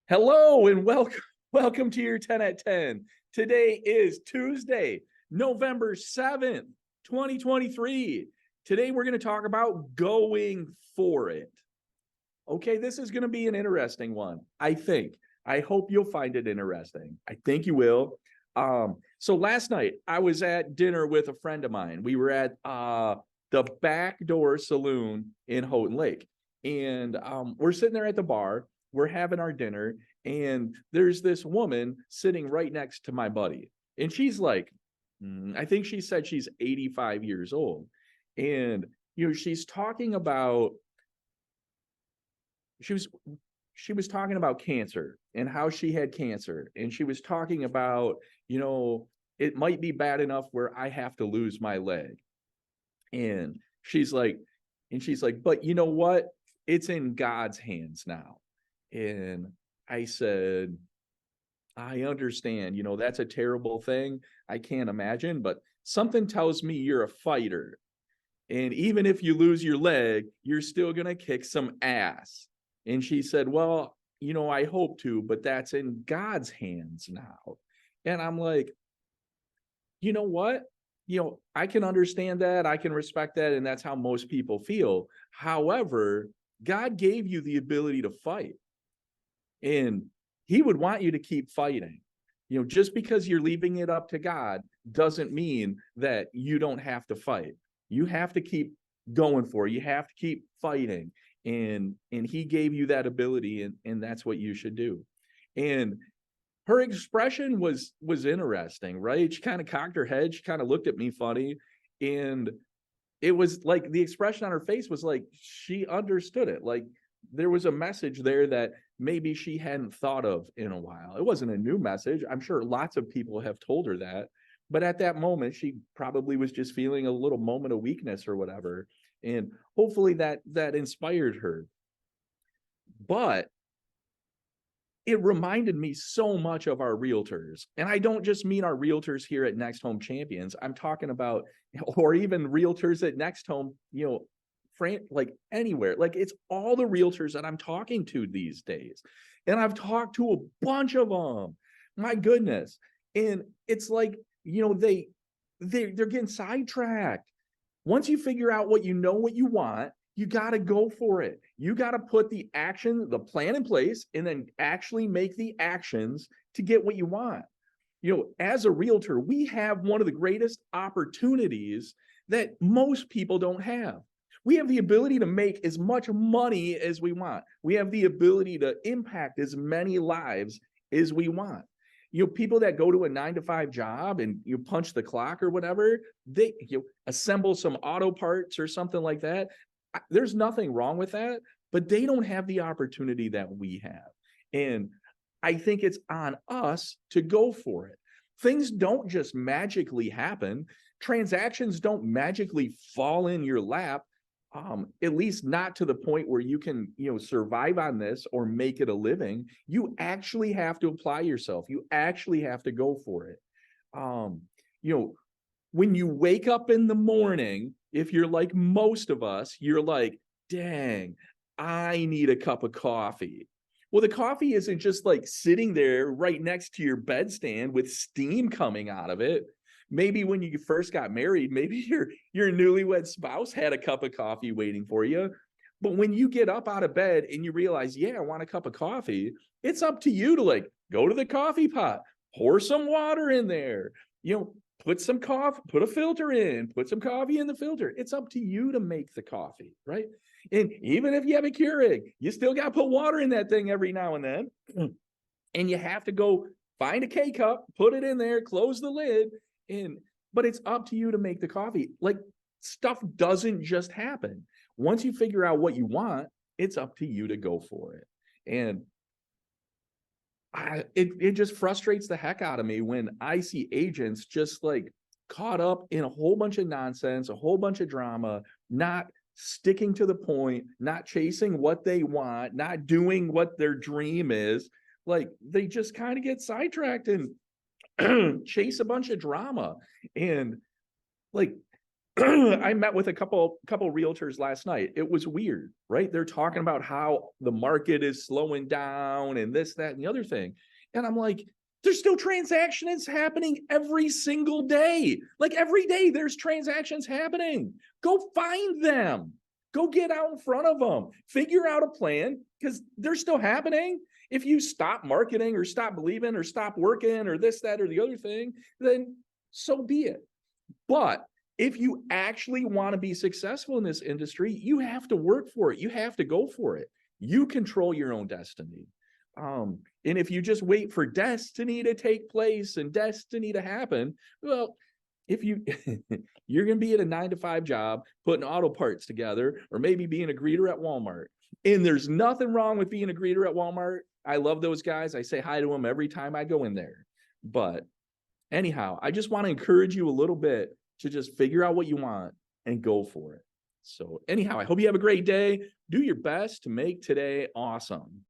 Hello and welcome to your 10 at 10. Today is Tuesday, November 7th, 2023. Today we're going to talk about going for it. Okay, this is going to be an interesting one, I think. I hope you'll find it interesting. I think you will. So last night I was at dinner with a friend of mine. We were at the Backdoor Saloon in Houghton Lake. And we're sitting there at the bar. We're having our dinner, and there's this woman sitting right next to my buddy. And she's like, I think she said she's 85 years old. And, she's talking about, she was talking about cancer and how she had cancer. And she was talking about, it might be bad enough where I have to lose my leg. And she's like, but you know what? It's in God's hands now. And I said, I understand, that's a terrible thing. I can't imagine, but something tells me you're a fighter. And even if you lose your leg, you're still going to kick some ass. And she said, well, I hope to, but that's in God's hands now. And I'm like, you know what? I can understand that. I can respect that. And that's how most people feel. However, God gave you the ability to fight. And he would want you to keep fighting. Just because you're leaving it up to God doesn't mean that you don't have to fight. You have to keep going for it. You have to keep fighting. And he gave you that ability, and that's what you should do. And her expression was interesting, right? She kind of cocked her head. She kind of looked at me funny. And it was like the expression on her face was like she understood it. Like there was a message there that maybe she hadn't thought of in a while. It wasn't a new message. I'm sure lots of people have told her that. But at that moment, she probably was just feeling a little moment of weakness or whatever. And hopefully that inspired her. But it reminded me so much of our realtors. And I don't just mean our realtors here at Next Home Champions. I'm talking about, or even realtors at Next Home, like anywhere. Like it's all the realtors that I'm talking to these days. And I've talked to a bunch of them. My goodness. And it's like, they're getting sidetracked. Once you figure out what you want, you got to go for it. You got to put the plan in place, and then actually make the actions to get what you want. As a realtor, we have one of the greatest opportunities that most people don't have. We have the ability to make as much money as we want. We have the ability to impact as many lives as we want. People that go to a 9-to-5 job and you punch the clock or whatever, they assemble some auto parts or something like that. There's nothing wrong with that, but they don't have the opportunity that we have. And I think it's on us to go for it. Things don't just magically happen. Transactions don't magically fall in your lap. At least not to the point where you can, survive on this or make it a living. You actually have to apply yourself. You actually have to go for it. When you wake up in the morning, if you're like most of us, you're like, dang, I need a cup of coffee. Well, the coffee isn't just like sitting there right next to your bedstand with steam coming out of it. Maybe when you first got married, maybe your newlywed spouse had a cup of coffee waiting for you. But when you get up out of bed and you realize, I want a cup of coffee, it's up to you to like go to the coffee pot, pour some water in there, put some coffee, put a filter in, put some coffee in the filter. It's up to you to make the coffee, right? And even if you have a Keurig, you still got to put water in that thing every now and then. And you have to go find a K-cup, put it in there, close the lid. But it's up to you to make the coffee. Like stuff doesn't just happen. Once you figure out what you want, it's up to you to go for it. And it just frustrates the heck out of me when I see agents just like caught up in a whole bunch of nonsense, a whole bunch of drama, not sticking to the point, not chasing what they want, not doing what their dream is. Like they just kind of get sidetracked and chase a bunch of drama. And like I met with a couple realtors last night. It was weird, right? They're talking about how the market is slowing down and this, that, and the other thing. And I'm like, there's still transactions happening every single day. Like every day there's transactions happening. Go find them. Go get out in front of them. Figure out a plan because they're still happening. If you stop marketing or stop believing or stop working or this, that, or the other thing, then so be it. But if you actually want to be successful in this industry, you have to work for it. You have to go for it. You control your own destiny. And if you just wait for destiny to take place and destiny to happen, well, if you you're going to be at a 9-to-5 job putting auto parts together, or maybe being a greeter at Walmart. And there's nothing wrong with being a greeter at Walmart. I love those guys. I say hi to them every time I go in there. But anyhow, I just want to encourage you a little bit to just figure out what you want and go for it. So anyhow, I hope you have a great day. Do your best to make today awesome.